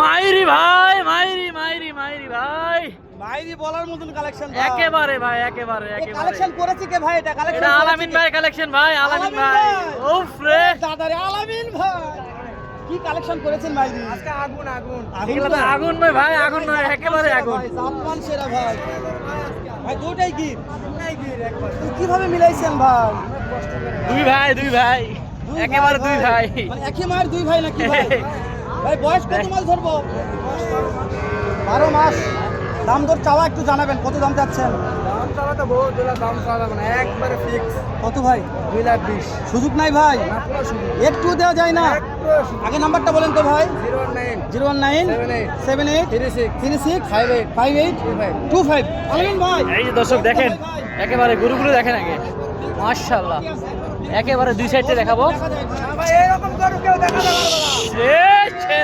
মাইরি ভাই, মাইরি মাইরি মাইরি ভাই, মাইরি বলার মতন কালেকশন একেবারে ভাই, একেবারে একেবারে কালেকশন করেছে কে ভাই? এটা কালেকশন এটা আলামিন ভাই কালেকশন ভাই, আলামিন ভাই। উফ রে দাদারে আলামিন ভাই, কি কালেকশন করেছেন ভাই? আজকে আগুন আগুন এগুলো তো আগুন নয় ভাই, আগুন নয়, একেবারে আগুন। জাপান সেরা ভাই, ভাই দুটাই গির একবার কিভাবে মিলাইছেন ভাই? দুই ভাই, দুই ভাই, একেবারে দুই ভাই, মানে একই মায়ের দুই ভাই নাকি ভাই? ভাই বয়স কত মাস ধরবো? 12 মাস। দাম দর চাওয়া একটু জানাবেন, কত দাম চাচ্ছেন? দাম চাওয়া তো বহুত দাম চাওয়া যাবে না, একবারে ফিক্স কত ভাই? 2,20,000। সুযোগ নাই ভাই? একটু দেওয়া যায় না? আগে নাম্বারটা বলেন তো ভাই। 019 019 78 36 58 25। আলামিন ভাই, এই যে দর্শক দেখেন, একেবারে গরুগুলো দেখেন আগে, মাশাআল্লাহ, একেবারে দুই সাইডে দেখাবো। ভাই এরকম গরু কেউ দেখাতে পারবে না। ছেড়ে